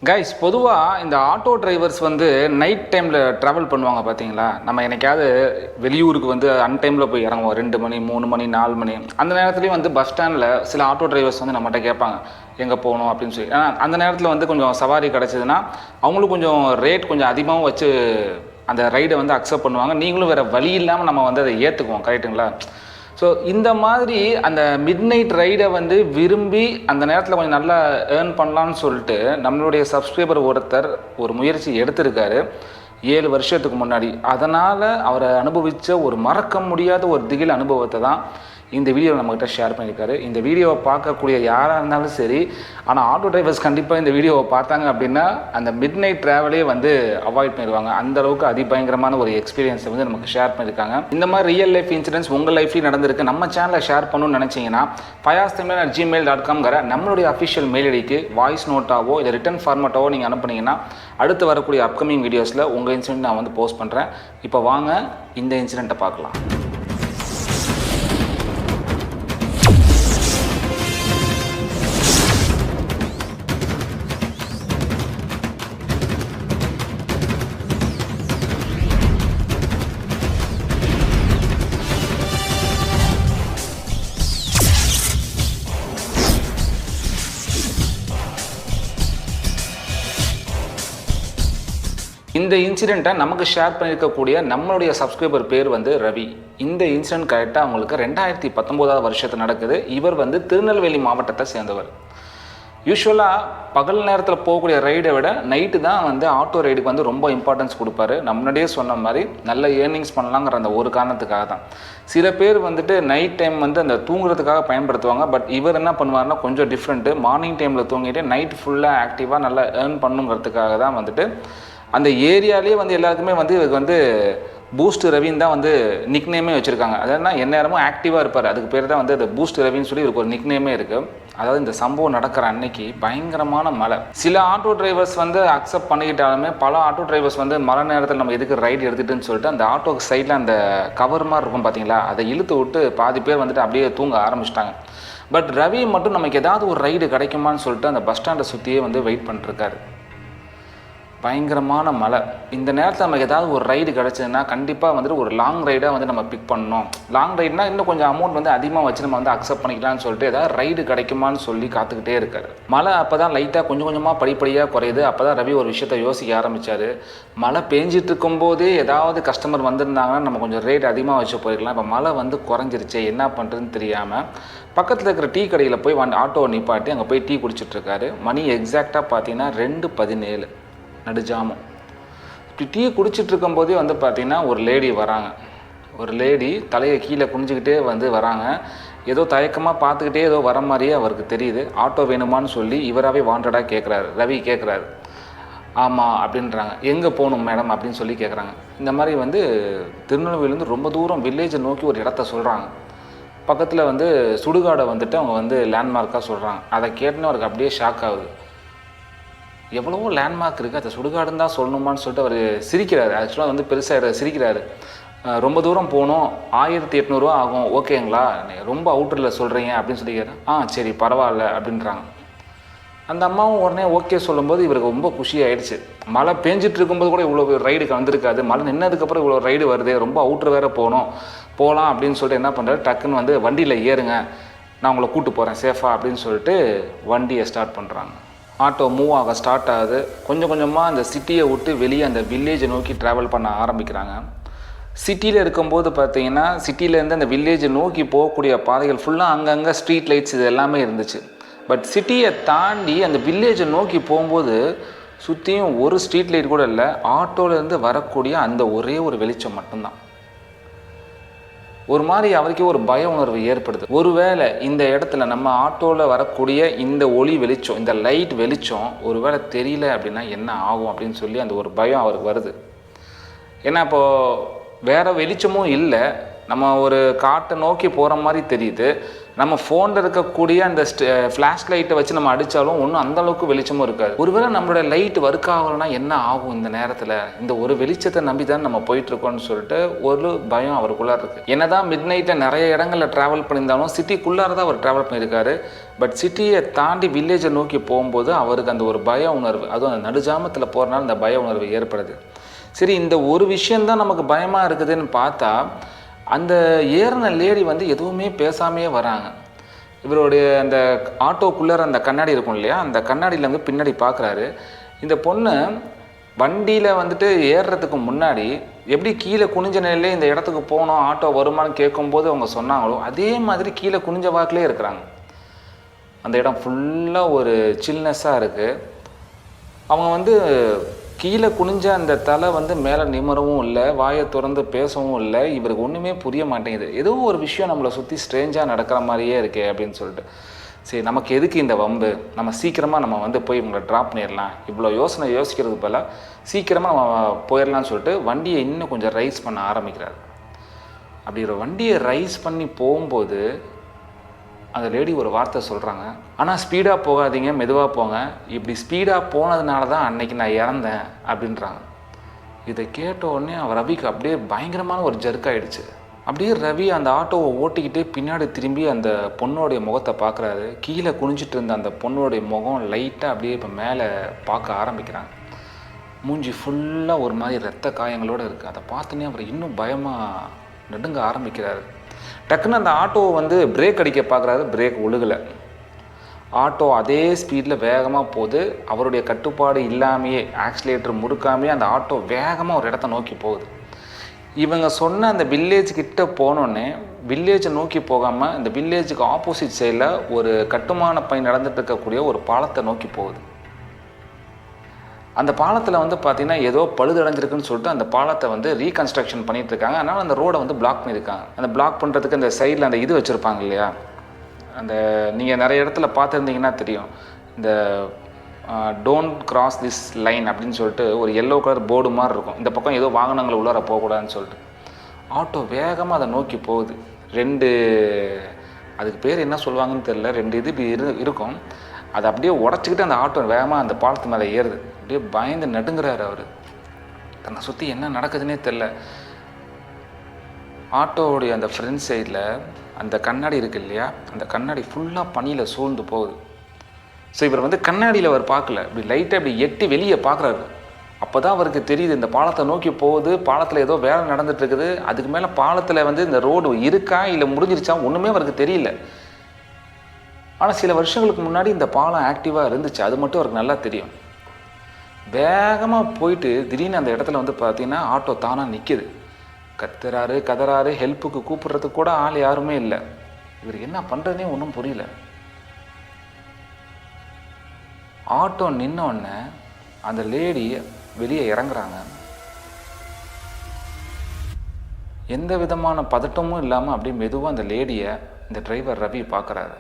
Guys, பொதுவாக இந்த auto drivers வந்து நைட் டைமில் ட்ராவல் பண்ணுவாங்க பார்த்தீங்களா? நம்ம என்னைக்காவது வெளியூருக்கு வந்து அன்டைமில் போய் இறங்குவோம், 2 மணி 3 மணி 4 மணி. அந்த நேரத்துலையும் வந்து பஸ் ஸ்டாண்டில் சில ஆட்டோ டிரைவர்ஸ் வந்து நம்மகிட்ட கேட்பாங்க எங்கே போகணும் அப்படின்னு சொல்லி. ஏன்னா அந்த நேரத்தில் வந்து கொஞ்சம் சவாரி கிடச்சிதுன்னா அவங்களும் கொஞ்சம் ரேட் கொஞ்சம் அதிகமாகவும் வச்சு அந்த ரைடை வந்து அக்செப்ட் பண்ணுவாங்க. நீங்களும் வேறு வழி இல்லாமல் நம்ம வந்து அதை ஏற்றுக்குவோம். கரெக்டுங்களா? ஸோ இந்த மாதிரி அந்த மிட் நைட் ரைடை வந்து விரும்பி அந்த நேரத்தில் கொஞ்சம் நல்லா ஏர்ன் பண்ணலான்னு சொல்லிட்டு நம்மளுடைய சப்ஸ்கிரைபர் ஒருத்தர் ஒரு முயற்சி எடுத்திருக்காரு 7 வருஷத்துக்கு முன்னாடி. அதனால் அவரை அனுபவித்த ஒரு மறக்க முடியாத ஒரு திகில் அனுபவத்தை தான் இந்த வீடியோவை நம்மகிட்ட ஷேர் பண்ணியிருக்காரு. இந்த வீடியோவை பார்க்கக்கூடிய யாராக இருந்தாலும் சரி, ஆனால் ஆட்டோ டிரைவர்ஸ் கண்டிப்பாக இந்த வீடியோவை பார்த்தாங்க அப்படின்னா அந்த மிட் நைட் ட்ராவலே வந்து அவாய்ட் பண்ணிடுவாங்க. அந்தளவுக்கு அதிபயங்கரமான ஒரு எக்ஸ்பீரியன்ஸை வந்து நமக்கு ஷேர் பண்ணியிருக்காங்க. இந்த மாதிரி ரியல் லைஃப் இன்சிடென்ட்ஸ் உங்கள் லைஃப்லேயும் நடந்திருக்கு, நம்ம சேனலில் ஷேர் பண்ணணும்னு நினச்சிங்கன்னா fayaztamil@gmail.com நம்மளுடைய அஃபிஷியல் மெயில் ஐடிக்கு வாய்ஸ் நோட்டாவோ இல்லை ரிட்டன் ஃபார்மேட்டாவோ நீங்கள் அனுப்புனீங்கன்னா அடுத்து வரக்கூடிய அப்கமிங் வீடியோஸில் உங்கள் இன்சிடென்ட் நான் வந்து போஸ்ட் பண்ணுறேன். இப்போ வாங்க இந்த இன்சிடெண்ட்டை பார்க்கலாம். இந்த இன்சிடெண்ட்டை நமக்கு ஷேர் பண்ணியிருக்கக்கூடிய நம்மளுடைய சப்ஸ்கிரைபர் பேர் வந்து ரவி. இந்த இன்சிடெண்ட் கரெக்டாக அவங்களுக்கு 2019 வருஷத்தில் நடக்குது. இவர் வந்து திருநெல்வேலி மாவட்டத்தை சேர்ந்தவர். யூஸ்வலாக பகல் நேரத்தில் போகக்கூடிய ரைடை விட நைட்டு தான் வந்து ஆட்டோ ரைடுக்கு வந்து ரொம்ப இம்பார்ட்டன்ஸ் கொடுப்பாரு. நம்ம முன்னாடியே சொன்ன மாதிரி நல்ல ஏர்னிங்ஸ் பண்ணலாங்கிற அந்த ஒரு காரணத்துக்காக தான். சில பேர் வந்துட்டு நைட் டைம் வந்து அந்த தூங்குறதுக்காக பயன்படுத்துவாங்க. பட் இவர் என்ன பண்ணுவார்னா கொஞ்சம் டிஃப்ரெண்ட்டு. மார்னிங் டைமில் தூங்கிட்டு நைட் ஃபுல்லாக ஆக்டிவாக நல்லா ஏர்ன் பண்ணுங்கிறதுக்காக தான் வந்துட்டு அந்த ஏரியாலே வந்து எல்லாருக்குமே வந்து இவருக்கு வந்து பூஸ்ட் ரவின்னு தான் வந்து நிக் நேமே வச்சுருக்காங்க. அதாவதுனா எந்நேரமும் ஆக்டிவாக இருப்பார். அதுக்கு பேர் தான் வந்து அந்த பூஸ்ட் ரவின்னு சொல்லி இவருக்கு ஒரு நிக் நேமே இருக்குது. அதாவது இந்த சம்பவம் நடக்கிற அன்னைக்கு பயங்கரமான மழை. சில ஆட்டோ டிரைவர்ஸ் வந்து அக்செப்ட் பண்ணிக்கிட்டாலுமே பல ஆட்டோ டிரைவர்ஸ் வந்து மழை நேரத்தில் நம்ம எதுக்கு ரைடு எடுத்துகிட்டுன்னு சொல்லிட்டு அந்த ஆட்டோக்கு சைடில் அந்த கவர் மாதிரி இருக்கும் பார்த்தீங்களா, அதை இழுத்து விட்டு பாதி பேர் வந்துட்டு அப்படியே தூங்க ஆரம்பிச்சிட்டாங்க. பட் ரவி மட்டும் நமக்கு ஏதாவது ஒரு ரைடு கிடைக்குமான்னு சொல்லிட்டு அந்த பஸ் ஸ்டாண்டை சுற்றியே வந்து வெயிட் பண்ணிட்டுருக்காரு. பயங்கரமான மழை. இந்த நேரத்தில் நமக்கு ஏதாவது ஒரு ரைடு கிடச்சதுன்னா கண்டிப்பாக வந்துட்டு ஒரு லாங் ரைடாக வந்து நம்ம பிக் பண்ணணும். லாங் ரைடுனா இன்னும் கொஞ்சம் அமௌண்ட் வந்து அதிகமாக வச்சு நம்ம வந்து அக்செப்ட் பண்ணிக்கலாம்னு சொல்லிட்டு ஏதாவது ரைடு கிடைக்குமான்னு சொல்லி காத்துக்கிட்டே இருக்காரு. மழை அப்போ தான் லைட்டாக கொஞ்சம் கொஞ்சமாக படிப்படியாக குறையுது. அப்போ தான் ரவி ஒரு விஷயத்தை யோசிக்க ஆரம்பித்தார். மழை பேஞ்சிட்டு இருக்கும்போதே ஏதாவது கஸ்டமர் வந்திருந்தாங்கன்னா நம்ம கொஞ்சம் ரேட் அதிகமாக வச்சு போயிருக்கலாம். இப்போ மழை வந்து குறைஞ்சிருச்சு, என்ன பண்ணுறதுன்னு தெரியாமல் பக்கத்தில் இருக்கிற டீ கடையில் போய் ஆட்டோவை நிப்பாட்டி அங்கே போய் டீ குடிச்சிட்ருக்காரு. மணி எக்ஸாக்டாக பார்த்தீங்கன்னா 2:17 நடுஜாமும். இப்படி டீ குடிச்சிட்டு இருக்கும்போதே வந்து பார்த்திங்கன்னா ஒரு லேடி வராங்க. ஒரு லேடி தலையை கீழே குனிஞ்சிக்கிட்டே வந்து வராங்க. ஏதோ தயக்கமாக பார்த்துக்கிட்டே ஏதோ வர மாதிரியே அவருக்கு தெரியுது. ஆட்டோ வேணுமான்னு சொல்லி இவராகவே வாண்டடாக கேட்குறாரு. ரவி கேட்குறாரு. ஆமாம் அப்படின்றாங்க. எங்கே போகணும் மேடம் அப்படின்னு சொல்லி கேட்குறாங்க. இந்த மாதிரி வந்து திருநெல்வேலியிலேருந்து ரொம்ப தூரம் வில்லேஜை நோக்கி ஒரு இடத்த சொல்கிறாங்க. பக்கத்தில் வந்து சுடுகாடை வந்துட்டு அவங்க வந்து லேண்ட்மார்க்காக சொல்கிறாங்க. அதை கேட்டுன்னு அவருக்கு அப்படியே ஷாக் ஆகுது. எவ்வளவோ லேண்ட்மார்க் இருக்குது, அதை சுடுகாடுன்னு தான் சொல்லணுமான்னு சொல்லிட்டு அவர் சிரிக்கிறாரு. ஆக்சுவலாக வந்து பெருசாக சிரிக்கிறாரு. ரொம்ப தூரம் போகணும், 1800 ரூபா ஆகும், ஓகேங்களா, ரொம்ப அவுட்டரில் சொல்கிறீங்க அப்படின்னு சொல்லி கேட்குறேன். சரி பரவாயில்ல அப்படின்றாங்க. அந்த அம்மாவும் உடனே ஓகே சொல்லும்போது இவருக்கு ரொம்ப குஷி ஆகிடுச்சு. மழை பேஞ்சிட்டு இருக்கும்போது கூட இவ்வளோ ரைடுக்கு வந்திருக்காது, மழை நின்னதுக்கப்புறம் இவ்வளோ ரைடு வருது, ரொம்ப அவுட்ரு வேறு போகலாம் அப்படின்னு சொல்லிட்டு என்ன பண்ணுறாரு, டக்குன்னு வந்து வண்டியில் ஏறுங்க, நான் உங்களை கூப்பிட்டு போகிறேன் சேஃபாக அப்படின்னு சொல்லிட்டு வண்டியை ஸ்டார்ட் பண்ணுறாங்க. ஆட்டோ மூவ் ஆக ஸ்டார்ட் ஆகுது. கொஞ்சம் கொஞ்சமாக அந்த சிட்டியை விட்டு வெளியே அந்த வில்லேஜை நோக்கி ட்ராவல் பண்ண ஆரம்பிக்கிறாங்க. சிட்டியில் இருக்கும்போது பார்த்தீங்கன்னா சிட்டியிலேருந்து அந்த வில்லேஜை நோக்கி போகக்கூடிய பாதைகள் ஃபுல்லாக அங்கங்கே ஸ்ட்ரீட் லைட்ஸ் இது எல்லாமே இருந்துச்சு. பட் சிட்டியை தாண்டி அந்த வில்லேஜை நோக்கி போகும்போது சுற்றியும் ஒரு ஸ்ட்ரீட் லைட் கூட இல்லை. ஆட்டோலேருந்து வரக்கூடிய அந்த ஒரே ஒரு வெளிச்சம் மட்டும்தான். ஒரு மாதிரி அவருக்கே ஒரு பய உணர்வு ஏற்படுது. ஒருவேளை இந்த இடத்துல நம்ம ஆட்டோவில் வரக்கூடிய இந்த ஒளி வெளிச்சம், இந்த லைட் வெளிச்சம் ஒருவேளை தெரியல அப்படின்னா என்ன ஆகும் அப்படின்னு சொல்லி அந்த ஒரு பயம் அவருக்கு வருது. ஏன்னா இப்போது வேறு வெளிச்சமும் இல்லை, நம்ம ஒரு காட்டை நோக்கி போகிற மாதிரி தெரியுது. நம்ம ஃபோனில் இருக்கக்கூடிய அந்த ஃப்ளாஷ் லைட்டை வச்சு நம்ம அடித்தாலும் ஒன்றும் அந்தளவுக்கு வெளிச்சமும் இருக்காது. ஒருவேளை நம்மளோட லைட் ஒர்க் ஆகலைன்னா என்ன ஆகும் இந்த நேரத்தில், இந்த ஒரு வெளிச்சத்தை நம்பி தான் நம்ம போயிட்டுருக்கோம்னு சொல்லிட்டு ஒரு பயம் அவருக்குள்ளே இருக்குது. என்ன தான் மிட் நைட்டில் நிறைய இடங்களில் ட்ராவல் பண்ணியிருந்தாலும் சிட்டிக்குள்ளார தான் அவர் ட்ராவல் பண்ணியிருக்காரு. பட் சிட்டியை தாண்டி வில்லேஜை நோக்கி போகும்போது அவருக்கு அந்த ஒரு பய உணர்வு, அதுவும் அந்த நடுஜாமத்தில் போகிறனால அந்த பய உணர்வு ஏற்படுது. சரி, இந்த ஒரு விஷயந்தான் நமக்கு பயமாக இருக்குதுன்னு பார்த்தா அந்த ஏறின லேடி வந்து எதுவுமே பேசாமையே வராங்க. இவருடைய அந்த ஆட்டோக்குள்ளே அந்த கண்ணாடி இருக்கும் இல்லையா, அந்த கண்ணாடியில் வந்து பின்னாடி பார்க்குறாரு. இந்த பொண்ணு வண்டியில் வந்துட்டு ஏறுறதுக்கு முன்னாடி எப்படி கீழே குனிஞ்ச நிலையிலே இந்த இடத்துக்கு போகணும், ஆட்டோ வருமானு கேட்கும்போது அவங்க சொன்னாங்களோ அதே மாதிரி கீழே குனிஞ்ச வாக்கிலே இருக்கிறாங்க. அந்த இடம் ஃபுல்லாக ஒரு சில்னஸ்ஸாக இருக்குது. அவங்க வந்து கீழே குனிஞ்ச அந்த தலை வந்து மேலே நிமிரவும் இல்லை, வாயை திறந்து பேசவும் இல்லை. இவருக்கு ஒன்றுமே புரிய மாட்டேங்குது. ஏதோ ஒரு விஷயம் நம்மளை சுற்றி ஸ்ட்ரேஞ்சாக நடக்கிற மாதிரியே இருக்கே அப்படின்னு சொல்லிட்டு, சரி நமக்கு எதுக்கு இந்த வம்பு, நம்ம சீக்கிரமாக நம்ம வந்து போய் இவங்களை ட்ராப் பண்ணிடலாம், இவ்வளோ யோசிக்கிறது போல் சீக்கிரமாக நம்ம போயிடலான்னு சொல்லிட்டு வண்டியை இன்னும் கொஞ்சம் ரைஸ் பண்ண ஆரம்பிக்கிறார். அப்படி ஒரு வண்டியை ரைஸ் பண்ணி போகும்போது அந்த லேடி ஒரு வார்த்தை சொல்கிறாங்க, ஆனால் ஸ்பீடாக போகாதீங்க, மெதுவாக போங்க, இப்படி ஸ்பீடாக போனதுனால தான் அன்னைக்கு நான் இறந்தேன் அப்படின்றாங்க. இதை கேட்ட உடனே அவர் ரவிக்கு அப்படியே பயங்கரமான ஒரு ஜர்க் ஆகிடுச்சு. அப்படியே ரவி அந்த ஆட்டோவை ஓட்டிக்கிட்டே பின்னாடி திரும்பி அந்த பொண்ணோடைய முகத்தை பார்க்குறாரு. கீழே குனிஞ்சிட்டு இருந்த அந்த பொண்ணோடைய முகம் லைட்டாக அப்படியே இப்போ மேலே பார்க்க ஆரம்பிக்கிறாங்க. மூஞ்சி ஃபுல்லாக ஒரு மாதிரி ரத்த காயங்களோடு இருக்குது. அதை பார்த்தோன்னே அவர் இன்னும் பயமாக நடுங்க ஆரம்பிக்கிறாரு. டக்குன்னு அந்த ஆட்டோவை வந்து பிரேக் அடிக்க பார்க்குறாரு, பிரேக் ஒழுகலை. ஆட்டோ அதே ஸ்பீடில் வேகமாக போகுது. அவருடைய கட்டுப்பாடு இல்லாமையே, ஆக்சிலேட்டர் முறுக்காமையே அந்த ஆட்டோ வேகமாக ஒரு இடத்த நோக்கி போகுது. இவங்க சொன்ன அந்த வில்லேஜ் கிட்ட போனோடனே வில்லேஜை நோக்கி போகாமல் இந்த வில்லேஜுக்கு ஆப்போசிட் சைடில் ஒரு கட்டுமான பணி நடந்துட்டு இருக்கக்கூடிய ஒரு பாலத்தை நோக்கி போகுது. அந்த பாலத்தில் வந்து பார்த்திங்கன்னா ஏதோ பழுதடைஞ்சிருக்குன்னு சொல்லிட்டு அந்த பாலத்தை வந்து ரீகன்ஸ்ட்ரக்ஷன் பண்ணிகிட்டு இருக்காங்க. அதனால் அந்த ரோடை வந்து பிளாக் பண்ணியிருக்காங்க. அந்த பிளாக் பண்ணுறதுக்கு அந்த சைடில் அந்த இது வச்சுருப்பாங்க இல்லையா, அந்த நீங்கள் நிறைய இடத்துல பார்த்துருந்தீங்கன்னா தெரியும், இந்த டோன்ட் கிராஸ் திஸ் லைன் அப்படின்னு சொல்லிட்டு ஒரு எல்லோ கலர் போர்டு மாதிரி இருக்கும். இந்த பக்கம் ஏதோ வாகனங்கள் உள்ளார போகக்கூடாதுன்னு சொல்லிட்டு ஆட்டோ வேகமாக அதை நோக்கி போகுது. அதுக்கு பேர் என்ன சொல்லுவாங்கன்னு தெரியல, 2 இது இப்படி இருக்கும். அதை அப்படியே உடச்சிக்கிட்டு அந்த ஆட்டோ வேகமாக அந்த பாலத்து மேலே ஏறுது. அப்படியே பயந்து நடுங்கிறாரு அவர். தன்னை சுற்றி என்ன நடக்குதுன்னே தெரில. ஆட்டோவுடைய அந்த ஃப்ரண்ட் சைடில் அந்த கண்ணாடி இருக்குது இல்லையா, அந்த கண்ணாடி ஃபுல்லாக பனியில் சூழ்ந்து போகுது. ஸோ இவர் வந்து கண்ணாடியில் அவர் பார்க்கல, இப்படி லைட்டாக இப்படி எட்டி வெளியே பார்க்குறாரு. அப்போ தான் அவருக்கு தெரியுது இந்த பாலத்தை நோக்கி போகுது, பாலத்தில் ஏதோ வேலை நடந்துகிட்ருக்குது. அதுக்கு மேலே பாலத்தில் வந்து இந்த ரோடு இருக்கா இல்லை முடிஞ்சிருச்சா ஒன்றுமே அவருக்கு தெரியல. ஆனால் சில வருஷங்களுக்கு முன்னாடி இந்த பாலம் ஆக்டிவாக இருந்துச்சு, அது மட்டும் அவருக்கு நல்லா தெரியும். வேகமாக போயிட்டு திடீர்னு அந்த இடத்துல வந்து பார்த்தீங்கன்னா ஆட்டோ தானாக நிற்கிது. கதறாரு, ஹெல்ப்புக்கு கூப்பிட்றதுக்கு கூட ஆள் யாருமே இல்லை. இவர் என்ன பண்ணுறதுனே ஒன்றும் புரியல. ஆட்டோ நின்னோடனே அந்த லேடி வெளியே இறங்குறாங்க. எந்த விதமான பதட்டமும் இல்லாமல் அப்படியே மெதுவாக அந்த லேடியை இந்த டிரைவர் ரவி பார்க்குறாரு.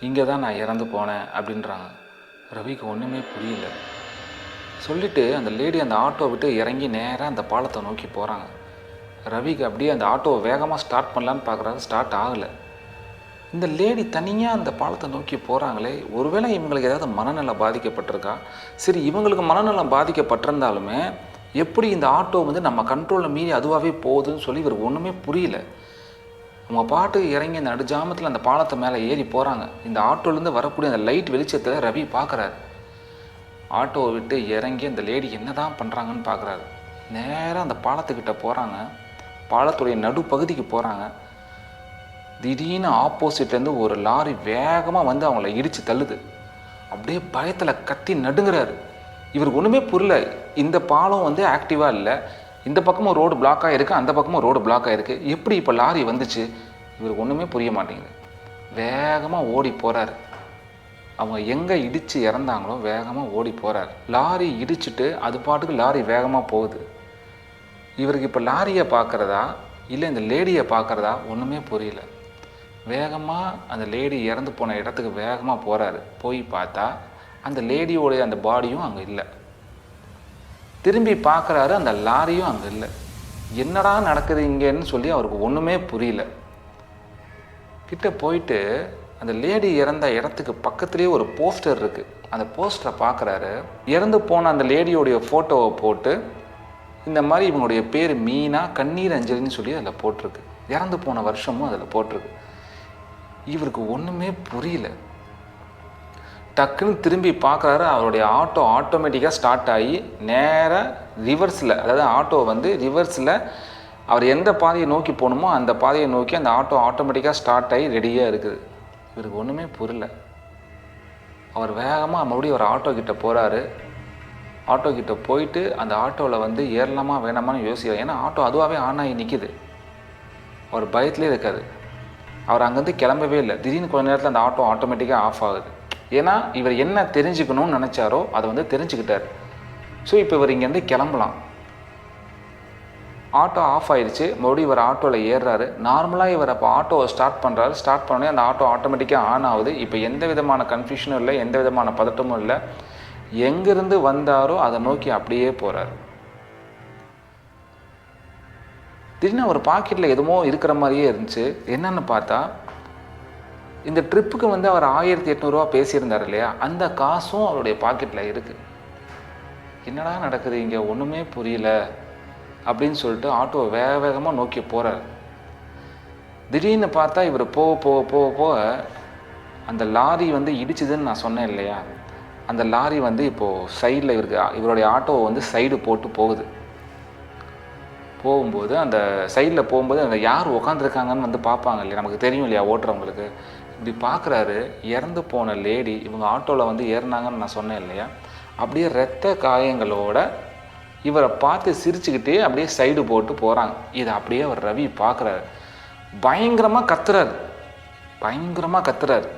இங்கே தான் நான் இறந்து போனேன் அப்படின்றாங்க. ரவிக்கு ஒன்றுமே புரியல. சொல்லிவிட்டு அந்த லேடி அந்த ஆட்டோ விட்டு இறங்கி நேராக அந்த பாலத்தை நோக்கி போகிறாங்க. ரவிக்கு அப்படியே அந்த ஆட்டோவை வேகமாக ஸ்டார்ட் பண்ணலான்னு பார்க்குறாரு, ஸ்டார்ட் ஆகலை. இந்த லேடி தனியாக அந்த பாலத்தை நோக்கி போகிறாங்களே, ஒருவேளை இவங்களுக்கு ஏதாவது மனநலம் பாதிக்கப்பட்டிருக்கா? சரி, இவங்களுக்கு மனநலம் பாதிக்கப்பட்டிருந்தாலுமே எப்படி இந்த ஆட்டோ வந்து நம்ம கண்ட்ரோலில் மீறி அதுவாகவே போகுதுன்னு சொல்லி இவர் ஒன்றுமே புரியல. அவங்க பாட்டு இறங்கி அந்த நடுஜாமத்தில் அந்த பாலத்தை மேலே ஏறி போகிறாங்க. இந்த ஆட்டோலேருந்து வரக்கூடிய அந்த லைட் வெளிச்சத்தில் ரவி பார்க்குறாரு. ஆட்டோவை விட்டு இறங்கி அந்த லேடி என்ன தான் பண்ணுறாங்கன்னு பார்க்குறாரு. நேராக அந்த பாலத்துக்கிட்ட போகிறாங்க. பாலத்துடைய நடுப்பகுதிக்கு போகிறாங்க. திடீர்னு ஆப்போசிட்லேருந்து ஒரு லாரி வேகமாக வந்து அவங்கள இடித்து தள்ளுது. அப்படியே பயத்தில் கத்தி நடுங்கிறாரு. இவருக்கு ஒன்றுமே புரியல. இந்த பாலம் வந்து ஆக்டிவாக இல்லை, இந்த பக்கமும் ரோடு பிளாக்காக இருக்குது, அந்த பக்கமும் ரோடு பிளாக்காக இருக்குது, எப்படி இப்போ லாரி வந்துச்சு? இவருக்கு ஒன்றுமே புரிய மாட்டேங்குது. வேகமாக ஓடி போகிறாரு. அவங்க எங்கே இடித்து இறந்தாங்களோ வேகமாக ஓடி போகிறார். லாரி இடிச்சுட்டு அது பாட்டுக்கு லாரி வேகமாக போகுது. இவருக்கு இப்போ லாரியை பார்க்குறதா இல்லை இந்த லேடியை பார்க்குறதா ஒன்றுமே புரியல. வேகமாக அந்த லேடி இறந்து போன இடத்துக்கு வேகமாக போகிறாரு. போய் பார்த்தா அந்த லேடியோடைய அந்த பாடியும் அங்கே இல்லை. திரும்பி பார்க்குறாரு, அந்த லாரியும் அங்கே இல்லை. என்னடா நடக்குது இங்கேன்னு சொல்லி அவருக்கு ஒன்றுமே புரியல. கிட்ட போயிட்டு அந்த லேடி இறந்த இடத்துக்கு பக்கத்துலேயே ஒரு போஸ்டர் இருக்குது. அந்த போஸ்டரை பார்க்குறாரு. இறந்து போன அந்த லேடியோடைய ஃபோட்டோவை போட்டு இந்த மாதிரி இவங்களுடைய பேர் மீனா கண்ணீர் அஞ்சலின்னு சொல்லி அதில் போட்டிருக்கு. இறந்து போன வருஷமும் அதில் போட்டிருக்கு. இவருக்கு ஒன்றுமே புரியல. டக்குன்னு திரும்பி பார்க்குறாரு. அவருடைய ஆட்டோ ஆட்டோமேட்டிக்காக ஸ்டார்ட் ஆகி நேராக ரிவர்ஸில், அதாவது ஆட்டோ வந்து ரிவர்ஸில் அவர் எந்த பாதையை நோக்கி போகணுமோ அந்த பாதையை நோக்கி அந்த ஆட்டோ ஆட்டோமேட்டிக்காக ஸ்டார்ட் ஆகி ரெடியாக இருக்குது. இவருக்கு ஒன்றுமே புரியல. அவர் வேகமாக மறுபடியும் ஒரு ஆட்டோ கிட்டே போகிறாரு. ஆட்டோ கிட்டே போயிட்டு அந்த ஆட்டோவில் வந்து ஏறலாமா வேணாமான்னு யோசிக்கிறார். ஏன்னா ஆட்டோ அதுவாகவே ஆன் ஆகி நிற்கிது. அவர் பயத்துலேயே இருக்காரு. அவர் அங்கேருந்து கிளம்பவே இல்லை. திடீர்னு கொஞ்ச நேரத்தில் அந்த ஆட்டோ ஆட்டோமேட்டிக்காக ஆஃப் ஆகுது. ஏன்னா இவர் என்ன தெரிஞ்சுக்கணும்னு நினச்சாரோ அதை வந்து தெரிஞ்சுக்கிட்டார். ஸோ இப்போ இவர் இங்கேருந்து கிளம்பலாம். ஆட்டோ ஆஃப் ஆயிடுச்சு. மறுபடியும் இவர் ஆட்டோவில் ஏறுறாரு. நார்மலாக இவர் அப்போ ஆட்டோவை ஸ்டார்ட் பண்ணுறாரு. ஸ்டார்ட் பண்ணோடனே அந்த ஆட்டோ ஆட்டோமேட்டிக்காக ஆன் ஆகுது. இப்போ எந்த விதமான கன்ஃபியூஷனும் இல்லை, எந்த விதமான பதட்டமும் இல்லை. எங்கேருந்து வந்தாரோ அதை நோக்கி அப்படியே போகிறார். திடீர்னு அவர் பாக்கெட்டில் எதுமோ இருக்கிற மாதிரியே இருந்துச்சு. என்னன்னு பார்த்தா இந்த ட்ரிப்புக்கு வந்து அவர் 1800 ரூபா பேசியிருந்தார் இல்லையா, அந்த காசும் அவருடைய பாக்கெட்டில் இருக்குது. என்னடா நடக்குது இங்கே, ஒன்றுமே புரியல அப்படின்னு சொல்லிட்டு ஆட்டோவை வேக வேகமாக நோக்கி போகிறார். திடீர்னு பார்த்தா இவர் போக போக போக போக அந்த லாரி வந்து இடிச்சுதுன்னு நான் சொன்னேன் இல்லையா, அந்த லாரி வந்து இப்போது சைடில் இவருடைய ஆட்டோவை வந்து சைடு போட்டு போகுது. போகும்போது அந்த சைடில் போகும்போது அந்த யார் உட்காந்துருக்காங்கன்னு வந்து பார்ப்பாங்க இல்லையா, நமக்கு தெரியும் இல்லையா ஓட்டுறவங்களுக்கு. இப்படி பார்க்குறாரு. இறந்து போன லேடி இவங்க ஆட்டோவில் வந்து ஏறினாங்கன்னு நான் சொன்னேன் இல்லையா, அப்படியே இரத்த காயங்களோட இவரை பார்த்து சிரிச்சுக்கிட்டே அப்படியே சைடு போட்டு போகிறாங்க. இதை அப்படியே அவர் ரவி பார்க்குறாரு. பயங்கரமாக கத்துறாரு.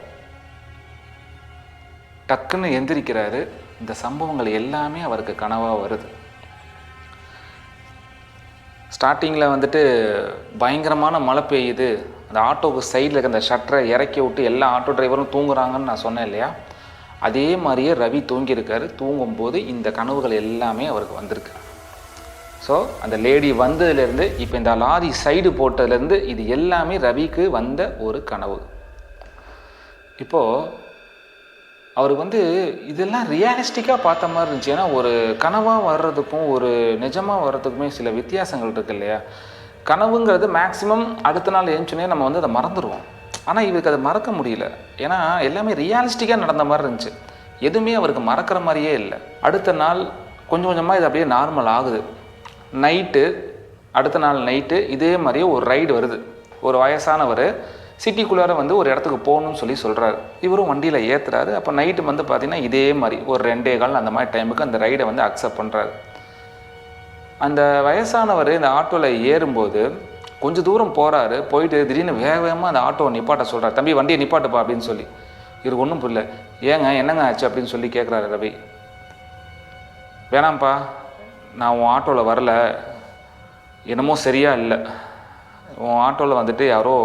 டக்குன்னு எந்திரிக்கிறாரு. இந்த சம்பவங்கள் எல்லாமே அவருக்கு கனவாக வருது. ஸ்டார்டிங்கில் வந்துட்டு பயங்கரமான மழை பெய்யுது. அந்த ஆட்டோவுக்கு சைடில் இருக்க அந்த ஷட்டரை இறக்கி விட்டு எல்லா ஆட்டோ டிரைவரும் தூங்குறாங்கன்னு நான் சொன்னேன் இல்லையா, அதே மாதிரியே ரவி தூங்கியிருக்காரு. தூங்கும்போது இந்த கனவுகள் எல்லாமே அவருக்கு வந்திருக்கு. ஸோ அந்த லேடி வந்ததுலேருந்து இப்போ இந்த லாரி சைடு போட்டதுலேருந்து இது எல்லாமே ரவிக்கு வந்த ஒரு கனவு. இப்போது அவருக்கு வந்து இதெல்லாம் ரியலிஸ்டிக்காக பார்த்த மாதிரி இருந்துச்சு. ஏன்னா ஒரு கனவாக வர்றதுக்கும் ஒரு நிஜமாக வர்றதுக்குமே சில வித்தியாசங்கள் இருக்குது இல்லையா. கனவுங்கிறது மேக்ஸிமம் அடுத்த நாள் எழுந்துச்சுனே நம்ம வந்து அதை மறந்துடுவோம். ஆனால் இவருக்கு அதை மறக்க முடியல. ஏன்னா எல்லாமே ரியலிஸ்டிக்காக நடந்த மாதிரி இருந்துச்சு. எதுவுமே அவருக்கு மறக்கிற மாதிரியே இல்லை. அடுத்த நாள் கொஞ்சம் கொஞ்சமாக இது அப்படியே நார்மல் ஆகுது. அடுத்த நாள் நைட்டு இதே மாதிரியே ஒரு ரைடு வருது. ஒரு வயசானவர் சிட்டிக்குள்ளார வந்து ஒரு இடத்துக்கு போகணும்னு சொல்கிறாரு. இவரும் வண்டியில் ஏற்றுறாரு. அப்போ நைட்டு வந்து பார்த்திங்கன்னா இதே மாதிரி ஒரு 2:15 அந்த மாதிரி டைமுக்கு அந்த ரைடை வந்து அக்செப்ட் பண்ணுறாரு. அந்த வயசானவர் இந்த ஆட்டோவில் ஏறும்போது கொஞ்சம் தூரம் போகிறாரு. போயிட்டு திடீர்னு வேகமாக அந்த ஆட்டோவை நிப்பாட்ட சொல்கிறார். தம்பி வண்டியை நிப்பாட்டுப்பா அப்படின்னு சொல்லி. இவருக்கு ஒன்றும் புரியல. ஏங்க என்னங்க ஆச்சு அப்படின்னு சொல்லி கேட்குறாரு ரவி. வேணாம்ப்பா, நான் உன் ஆட்டோவில் வரல, என்னமோ சரியா இல்லை, உன் ஆட்டோவில் வந்துட்டு யாரோ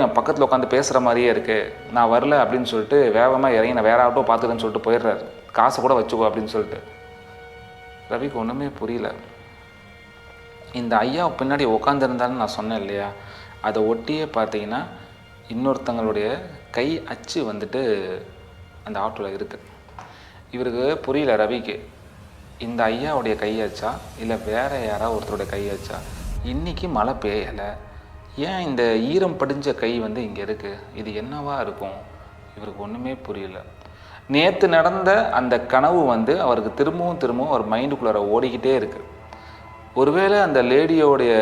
என் பக்கத்தில் உட்காந்து பேசுகிற மாதிரியே இருக்குது, நான் வரல அப்படின்னு சொல்லிட்டு வேகமாக இறங்கி நான் வேறு ஆட்டோ பார்த்துக்கிறேன்னு சொல்லிட்டு போயிடுறாரு. காசை கூட வச்சுக்கோ அப்படின்னு சொல்லிட்டு. ரவிக்கு ஒன்றுமே புரியல. இந்த ஐயா பின்னாடி உட்காந்துருந்தாலும் நான் சொன்னேன் இல்லையா, அதை ஒட்டியே பார்த்தீங்கன்னா இன்னொருத்தங்களுடைய கை அச்சு வந்துட்டு அந்த ஆட்டோவில் இருக்குது. இவருக்கு புரியல ரவிக்கு, இந்த ஐயாவுடைய கையாச்சா இல்லை வேறு யாராவது ஒருத்தருடைய கையாச்சா. இன்றைக்கி மழை பெய்யலை, ஏன் இந்த ஈரம் படிஞ்ச கை வந்து இங்கே இருக்குது, இது என்னவா இருக்கும்? இவருக்கு ஒன்றுமே புரியல. நேற்று நடந்த அந்த கனவு வந்து அவருக்கு திரும்பவும் அவர் மைண்டுக்குள்ளார ஓடிக்கிட்டே இருக்குது. ஒருவேளை அந்த லேடியோடைய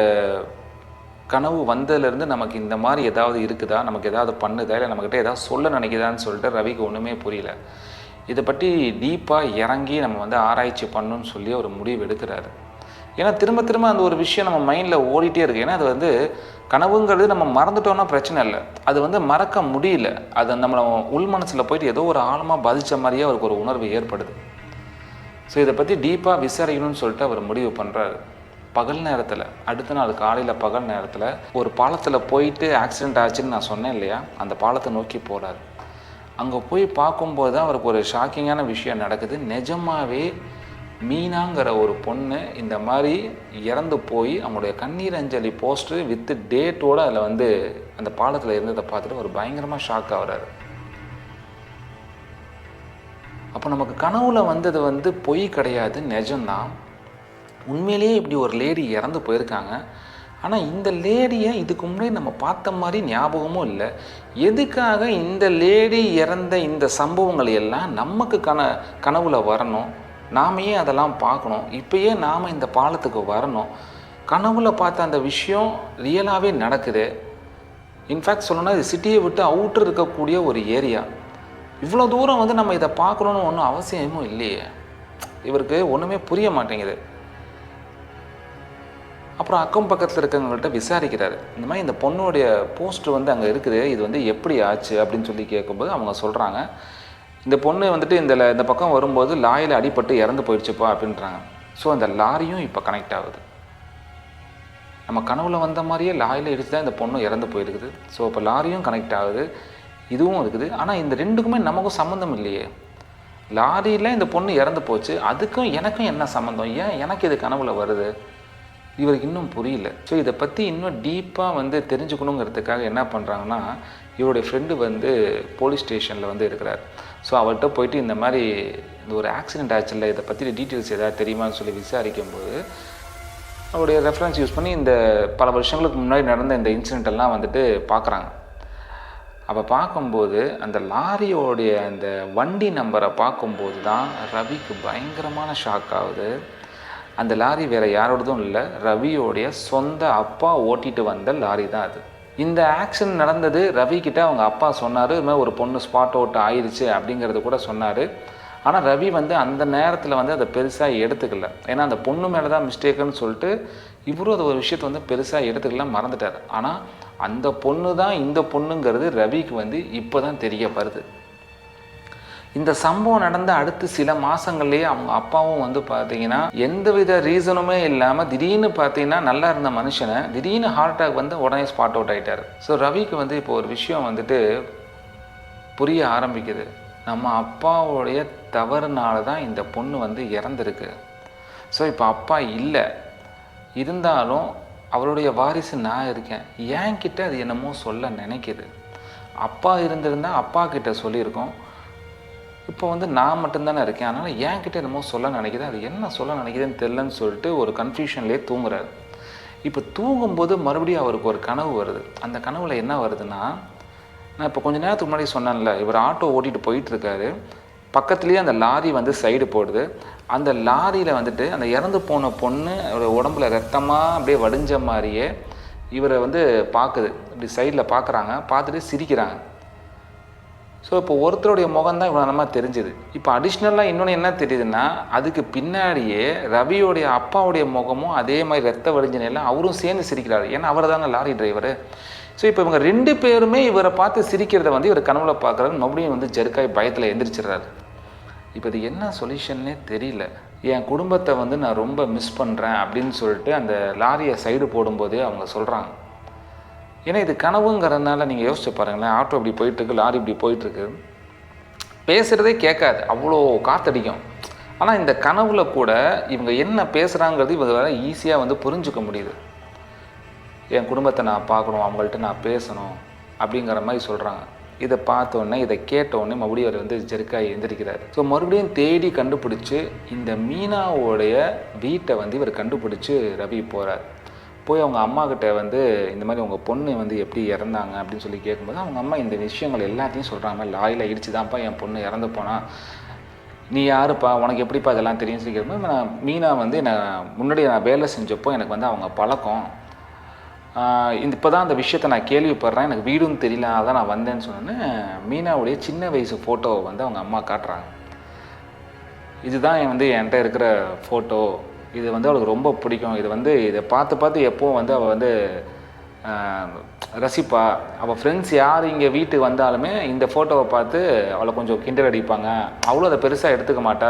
கனவு வந்ததுலேருந்து நமக்கு இந்த மாதிரி ஏதாவது இருக்குதா, நமக்கு ஏதாவது பண்ணுதா, இல்லை நம்மக்கிட்ட ஏதாவது சொல்ல நினைக்குதான்னு சொல்லிட்டு ரவிக்கு ஒன்றுமே புரியல. இதை பற்றி டீப்பாக இறங்கி நம்ம வந்து ஆராய்ச்சி பண்ணணும்னு சொல்லி ஒரு முடிவு எடுக்கிறாரு. ஏன்னா திரும்ப அந்த ஒரு விஷயம் நம்ம மைண்டில் ஓடிட்டே இருக்குது. ஏன்னா அது வந்து கனவுங்கிறது நம்ம மறந்துட்டோம்னா பிரச்சனை இல்லை, அது வந்து மறக்க முடியல. அது நம்மளை உள் மனசில் போயிட்டு ஏதோ ஒரு ஆழமாக பாதித்த மாதிரியே அவருக்கு ஒரு உணர்வு ஏற்படுது. ஸோ இதை பற்றி டீப்பாக விசாரிக்கணும்னு சொல்லிட்டு அவர் முடிவு பண்ணுறாரு. பகல் நேரத்தில், அடுத்த நாள் காலையில் பகல் நேரத்தில் ஒரு பாலத்தில் போயிட்டு ஆக்சிடெண்ட் ஆச்சுன்னு நான் சொன்னேன் இல்லையா, அந்த பாலத்தை நோக்கி போகிறாரு. அங்கே போய் பார்க்கும்போது தான் அவருக்கு ஒரு ஷாக்கிங்கான விஷயம் நடக்குது. நிஜமாகவே மீனாங்கிற ஒரு பொண்ணு இந்த மாதிரி இறந்து போய் அவங்களுடைய கண்ணீர் அஞ்சலி போஸ்டர் வித்து டேட்டோடு அதில் வந்து அந்த பாலத்தில் இருந்ததை பார்த்துட்டு ஒரு பயங்கரமாக ஷாக் ஆகிறாரு. அப்போ நமக்கு கனவுல வந்தது வந்து பொய் கிடையாது, நிஜம்தான். உண்மையிலேயே இப்படி ஒரு லேடி இறந்து போயிருக்காங்க. ஆனால் இந்த லேடியை இதுக்கு முன்னாடி நம்ம பார்த்த மாதிரி ஞாபகமும் இல்லை. எதுக்காக இந்த லேடி இறந்த இந்த சம்பவங்கள் எல்லாம் நமக்கு கனவுல வரணும், நாமையே அதெல்லாம் பார்க்கணும், இப்போயே நாம் இந்த பாலத்துக்கு வரணும். கனவுல பார்த்த அந்த விஷயம் ரியலாகவே நடக்குது. இன்ஃபேக்ட் சொல்லணும்னா இது சிட்டியை விட்டு அவுட்டர் இருக்கக்கூடிய ஒரு ஏரியா. இவ்வளோ தூரம் வந்து நம்ம இதை பார்க்கணுன்னு ஒன்றும் அவசியமும் இல்லையே. இவருக்கு ஒன்றுமே புரிய மாட்டேங்குது. அப்புறம் அக்கம் பக்கத்தில் இருக்கவங்கள்ட்ட விசாரிக்கிறாரு. இந்த மாதிரி இந்த பொண்ணுடைய போஸ்டர் வந்து அங்கே இருக்குது, இது வந்து எப்படி ஆச்சு அப்படின்னு சொல்லி கேட்கும்போது அவங்க சொல்கிறாங்க, இந்த பொண்ணு வந்துட்டு இந்த பக்கம் வரும்போது லாரியில் அடிபட்டு இறந்து போயிடுச்சுப்பா அப்படின்றாங்க. ஸோ அந்த லாரியும் இப்போ கனெக்ட் ஆகுது. நம்ம கனவுல வந்த மாதிரியே லாரியில் இடிச்சு தான் இந்த பொண்ணு இறந்து போயிருக்குது. ஸோ இப்போ லாரியும் கனெக்ட் ஆகுது, இதுவும் இருக்குது. ஆனால் இந்த ரெண்டுக்குமே நமக்கும் சம்மந்தம் இல்லையே. லாரியில் இந்த பொண்ணு இறந்து போச்சு, அதுக்கும் எனக்கும் என்ன சம்மந்தம்? ஏன் எனக்கு இது கனவுல வருது? இவருக்கு இன்னும் புரியல. ஸோ இதை பற்றி இன்னும் டீப்பாக வந்து தெரிஞ்சுக்கணுங்கிறதுக்காக என்ன பண்ணுறாங்கன்னா, இவருடைய ஃப்ரெண்டு வந்து போலீஸ் ஸ்டேஷனில் வந்து இருக்கிறார். ஸோ அவர்கிட்ட போயிட்டு இந்த மாதிரி இந்த ஒரு ஆக்சிடெண்ட் ஆச்சுல்ல, இதை பற்றி டீட்டெயில்ஸ் எதாவது தெரியுமான்னு சொல்லி விசாரிக்கும்போது அவருடைய ரெஃபரன்ஸ் யூஸ் பண்ணி இந்த பல வருஷங்களுக்கு முன்னாடி நடந்த இந்த இன்சிடெண்ட் எல்லாம் வந்துட்டு பார்க்குறாங்க. அப்போ பார்க்கும்போது அந்த லாரியோடைய அந்த வண்டி நம்பரை பார்க்கும்போது தான் ரவிக்கு பயங்கரமான ஷாக் ஆகுது. அந்த லாரி வேறு யாரோடதும் இல்லை, ரவியோடைய சொந்த அப்பா ஓட்டிகிட்டு வந்த லாரி தான் அது. இந்த ஆக்சிடென்ட் நடந்தது ரவிக்கிட்ட அவங்க அப்பா சொன்னார், இது மாதிரி ஒரு பொண்ணு ஸ்பாட் அவுட் ஆயிடுச்சு அப்படிங்கிறது கூட சொன்னார். ஆனால் ரவி வந்து அந்த நேரத்தில் வந்து அதை பெருசாக எடுத்துக்கல. ஏன்னா அந்த பொண்ணு மேலே தான் மிஸ்டேக்குன்னு சொல்லிட்டு இவரும் அது ஒரு விஷயத்தை வந்து பெருசாக எடுத்துக்கல, மறந்துட்டார். ஆனால் அந்த பொண்ணு தான் இந்த பொண்ணுங்கிறது ரவிக்கு வந்து இப்போ தான் தெரிய வருது. இந்த சம்பவம் நடந்த அடுத்து சில மாதங்கள்லேயே அவங்க அப்பாவும் வந்து பார்த்தீங்கன்னா எந்தவித ரீசனுமே இல்லாமல் திடீர்னு பார்த்தீங்கன்னா நல்லா இருந்த மனுஷனை திடீர்னு ஹார்ட் அட்டாக் வந்து உடனே ஸ்பாட் அவுட் ஆகிட்டார். ஸோ ரவிக்கு வந்து இப்போ ஒரு விஷயம் வந்துட்டு புரிய ஆரம்பிக்குது. நம்ம அப்பாவுடைய தவறுனால தான் இந்த பொண்ணு வந்து இறந்துருக்கு. ஸோ இப்போ அப்பா இல்லை, இருந்தாலும் அவருடைய வாரிசு நான் இருக்கேன், என்கிட்ட அது என்னமோ சொல்ல நினைக்கிது. அப்பா இருந்திருந்தால் அப்பா கிட்ட சொல்லியிருக்கோம், இப்போ வந்து நான் மட்டும்தானே இருக்கேன், அதனால் என்கிட்ட என்னமோ சொல்ல நினைக்கிது, அது என்ன சொல்ல நினைக்கிதுன்னு தெரிலன்னு சொல்லிட்டு ஒரு கன்ஃபியூஷன்லேயே தூங்குறாரு. இப்போ தூங்கும்போது மறுபடியும் அவருக்கு ஒரு கனவு வருது. அந்த கனவில் என்ன வருதுன்னா, நான் இப்போ கொஞ்சம் நேரத்துக்கு முன்னாடி சொன்னேன்ல, இவர் ஆட்டோ ஓட்டிகிட்டு போயிட்டுருக்காரு, பக்கத்துலேயே அந்த லாரி வந்து சைடு போடுது. அந்த லாரியில் வந்துட்டு அந்த இறந்து போன பொண்ணு உடம்புல ரத்தமாக அப்படியே வடிஞ்ச மாதிரியே இவரை வந்து பார்க்குது. இப்படி சைடில் பார்க்குறாங்க, பார்த்துட்டு சிரிக்கிறாங்க. ஸோ இப்போ ஒருத்தருடைய முகம் தான் இவ்வளோ நம்ம தெரிஞ்சுது. இப்போ அடிஷ்னலாக இன்னொன்று என்ன தெரியுதுன்னா, அதுக்கு பின்னாடியே ரவியோடைய அப்பாவுடைய முகமும் அதே மாதிரி ரத்த வடிஞ்ச நிலையில் அவரும் சேர்ந்து சிரிக்கிறாரு. ஏன்னா அவர் தாங்க லாரி டிரைவரு. ஸோ இப்போ இவங்க 2 பேருமே இவரை பார்த்து சிரிக்கிறத வந்து இவர் கனவுல பார்க்குறாரு. மறுபடியும் வந்து ஜெர்க்காய் பயத்தில் எந்திரிச்சிடுறாரு. இப்போ இது என்ன சொல்யூஷன்னே தெரியல. என் குடும்பத்தை வந்து நான் ரொம்ப மிஸ் பண்ணுறேன் அப்படின்னு சொல்லிட்டு அந்த லாரியை சைடு போடும்போதே அவங்க சொல்கிறாங்க. ஏன்னா இது கனவுங்கிறதுனால நீங்கள் யோசிச்சு பாருங்களேன், ஆட்டோ இப்படி போயிட்டுருக்கு, லாரி இப்படி போயிட்டுருக்கு, பேசுகிறதே கேட்காது, அவ்வளோ காற்றடிக்கும். ஆனால் இந்த கனவுல கூட இவங்க என்ன பேசுகிறாங்கிறது இவங்க வேற ஈஸியாக வந்து புரிஞ்சுக்க முடியுது. என் குடும்பத்தை நான் பார்க்கணும், அவங்கள்ட்ட நான் பேசணும் அப்படிங்கிற மாதிரி சொல்கிறாங்க. இதை பார்த்தோன்னே இதை கேட்டோடனே மறுபடியும் அவர் வந்து ஜெர்க்காய் எந்திரிக்கிறார். ஸோ மறுபடியும் தேடி கண்டுபிடிச்சி இந்த மீனாவோடைய வீட்டை வந்து இவர் கண்டுபிடிச்சி ரவி போகிறார். போய் அவங்க அம்மாக்கிட்ட வந்து இந்த மாதிரி உங்கள் பொண்ணு வந்து எப்படி இறந்தாங்க அப்படின்னு சொல்லி கேட்கும்போது அவங்க அம்மா இந்த விஷயங்கள் எல்லாத்தையும் சொல்கிறாங்க. லாரியில் இடிச்சு தான்ப்பா என் பொண்ணு இறந்து போனா, நீ யாருப்பா, உனக்கு எப்படிப்பா இதெல்லாம் தெரியும் சொல்லி கேட்கும்போது, நான் மீனா வந்து முன்னாடி நான் வேலை செஞ்சப்போ எனக்கு வந்து அவங்க பழக்கம், இப்போ தான் அந்த விஷயத்தை நான் கேள்விப்படுறேன், எனக்கு வீடும் தெரியல, அதான் நான் வந்தேன்னு சொன்னேன்னு மீனாவுடைய சின்ன வயசு ஃபோட்டோவை வந்து அவங்க அம்மா காட்டுறாங்க. இதுதான் வந்து என்கிட்ட இருக்கிற ஃபோட்டோ, இது வந்து அவளுக்கு ரொம்ப பிடிக்கும், இது வந்து இதை பார்த்து பார்த்து எப்போவும் வந்து அவள் வந்து ரசிப்பா. அவள் ஃப்ரெண்ட்ஸ் யார் இங்கே வீட்டுக்கு வந்தாலுமே இந்த ஃபோட்டோவை பார்த்து அவளை கொஞ்சம் கிண்டல் அடிப்பாங்க. அவளும் அதை பெருசாக எடுத்துக்க மாட்டா.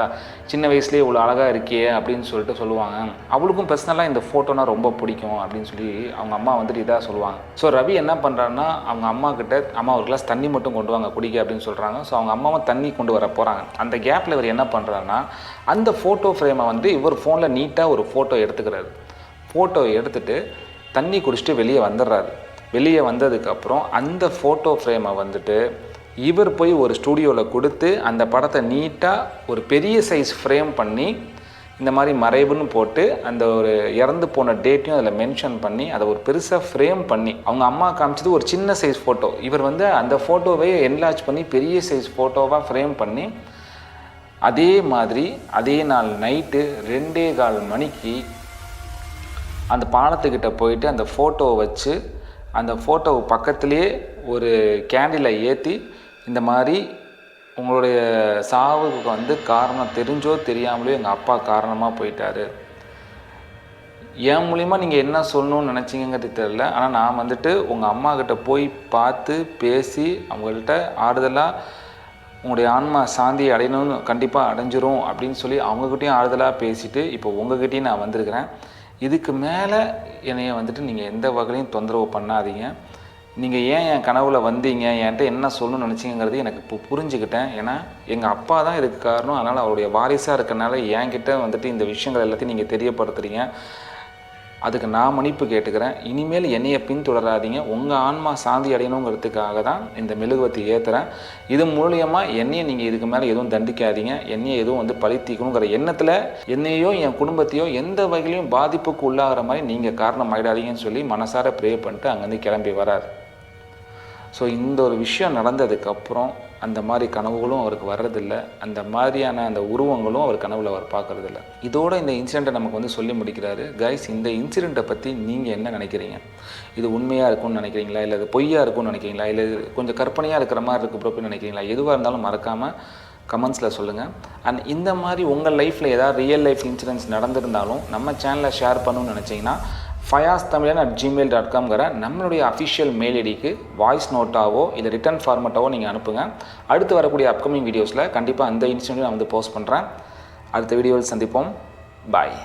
சின்ன வயசுலேயே இவ்வளோ அழகாக இருக்கியே அப்படின்னு சொல்லிட்டு சொல்லுவாங்க. அவளுக்கும் பர்சனலாக இந்த ஃபோட்டோனா ரொம்ப பிடிக்கும் அப்படின்னு சொல்லி அவங்க அம்மா வந்துட்டு இதாக சொல்லுவாங்க. ஸோ ரவி என்ன பண்ணுறான்னா அவங்க அம்மா கிட்ட அம்மா ஒரு கிளாஸ் தண்ணி மட்டும் கொண்டு வாங்க குடிக்க அப்படின்னு சொல்கிறாங்க. ஸோ அவங்க அம்மாவும் தண்ணி கொண்டு வர போகிறாங்க. அந்த கேப்பில் இவர் என்ன பண்ணுறாருன்னா அந்த ஃபோட்டோ ஃப்ரேமை வந்து இவர் ஃபோனில் நீட்டாக ஒரு ஃபோட்டோ எடுத்துக்கிறாரு. ஃபோட்டோ எடுத்துகிட்டு தண்ணி குடிச்சிட்டு வெளியே வந்துடுறாரு. வெளியே வந்ததுக்கப்புறம் அந்த ஃபோட்டோ ஃப்ரேமை வந்துட்டு இவர் போய் ஒரு ஸ்டூடியோவில் கொடுத்து அந்த படத்தை நீட்டாக ஒரு பெரிய சைஸ் ஃப்ரேம் பண்ணி இந்த மாதிரி மறைவுன்னு போட்டு அந்த ஒரு இறந்து போன டேட்டையும் அதில் மென்ஷன் பண்ணி அதை ஒரு பெருசாக ஃப்ரேம் பண்ணி அவங்க அம்மா காமிச்சது ஒரு சின்ன சைஸ் ஃபோட்டோ. இவர் வந்து அந்த ஃபோட்டோவை என்லார்ஜ் பண்ணி பெரிய சைஸ் ஃபோட்டோவாக ஃப்ரேம் பண்ணி அதே மாதிரி அதே நாள் நைட்டு 2:15 மணிக்கு அந்த பாலத்துக்கிட்ட போயிட்டு அந்த ஃபோட்டோவை வச்சு அந்த ஃபோட்டோவை பக்கத்துலேயே ஒரு கேண்டிலை ஏற்றி இந்த மாதிரி உங்களுடைய சாவுக்கு வந்து காரணம் தெரிஞ்சோ தெரியாமலையோ எங்கள் அப்பா காரணமாக போயிட்டாரு. என் மூலிமா நீங்கள் என்ன சொல்லணும்னு நினச்சிங்கிறது தெரியல. ஆனால் நான் வந்துட்டு உங்கள் அம்மா கிட்ட போய் பார்த்து பேசி அவங்கள்ட்ட ஆறுதலாக உங்களுடைய ஆன்மா சாந்தி அடையணும்னு கண்டிப்பாக அடைஞ்சிரும் அப்படின்னு சொல்லி அவங்கக்கிட்டையும் ஆறுதலாக பேசிவிட்டு இப்போ உங்கள்கிட்டையும் நான் வந்திருக்கிறேன். இதுக்கு மேலே என்னைய வந்துட்டு நீங்கள் எந்த வகையிலையும் தொந்தரவு பண்ணாதீங்க. நீங்கள் ஏன் என் கனவுல வந்தீங்க, என்கிட்ட என்ன சொல்லணும்னு நினச்சிங்கிறது எனக்கு இப்போ புரிஞ்சுக்கிட்டேன். ஏன்னா எங்கள் அப்பா தான் இதுக்கு காரணம். அதனால் அவருடைய வாரிசாக இருக்கனால என்கிட்ட வந்துட்டு இந்த விஷயங்கள் எல்லாத்தையும் நீங்கள் தெரியப்படுத்துகிறீங்க. அதுக்கு நான் மன்னிப்பு கேட்டுக்கிறேன். இனிமேல் என்னையை பின்தொடராதீங்க. உங்கள் ஆன்மா சாந்தி அடையணுங்கிறதுக்காக தான் இந்த மெழுகுவர்த்தி ஏற்றுறேன். இது மூலியமாக என்னையை நீங்கள் இதுக்கு மேலே எதுவும் தண்டிக்காதீங்க. என்னையை எதுவும் வந்து பழித்தீக்கணுங்கிற எண்ணத்தில் என்னையோ என் குடும்பத்தையோ எந்த வகையிலையும் பாதிப்புக்கு உள்ளாகிற மாதிரி நீங்கள் காரணம் ஆகிடாதீங்கன்னு சொல்லி மனசார ப்ரே பண்ணிட்டு அங்கேருந்து கிளம்பி வரார். ஸோ இந்த ஒரு விஷயம் நடந்ததுக்கப்புறம் அந்த மாதிரி கனவுகளும் அவருக்கு வர்றதில்லை. அந்த மாதிரியான அந்த உருவங்களும் அவர் கனவுல அவர் பார்க்குறதில்ல. இதோட இந்த இன்சிடெண்ட்டை நமக்கு வந்து சொல்லி முடிக்கிறாரு. கைஸ், இந்த இன்சிடெண்ட்டை பற்றி நீங்கள் என்ன நினைக்கிறீங்க? இது உண்மையாக இருக்கும்னு நினைக்கிறீங்களா, இல்லை இது பொய்யாக இருக்கும்னு நினைக்கிறீங்களா, இல்லை இது கொஞ்சம் கற்பனையாக இருக்கிற மாதிரி இருக்கு அப்படின்னு நினைக்கிறீங்களா? எதுவாக இருந்தாலும் மறக்காமல் கமெண்ட்ஸில் சொல்லுங்கள். அண்ட் இந்த மாதிரி உங்கள் லைஃப்பில் ஏதாவது ரியல் லைஃப் இன்சிடென்ட்ஸ் நடந்திருந்தாலும் நம்ம சேனலில் ஷேர் பண்ணணும்னு நினச்சிங்கன்னா fayaztamilian@gmail.com நம்மளுடைய அஃபிஷியல் மெயில் ஐடிக்கு வாய்ஸ் நோட்டாவோ இல்லை ரிட்டன் ஃபார்மேட்டாவோ நீங்கள் அனுப்புங்க. அடுத்து வரக்கூடிய அப்கமிங் வீடியோஸில் கண்டிப்பாக அந்த இன்சிடென்ட் நான் வந்து போஸ்ட் பண்ணுறேன். அடுத்த வீடியோவில் சந்திப்போம். பாய்.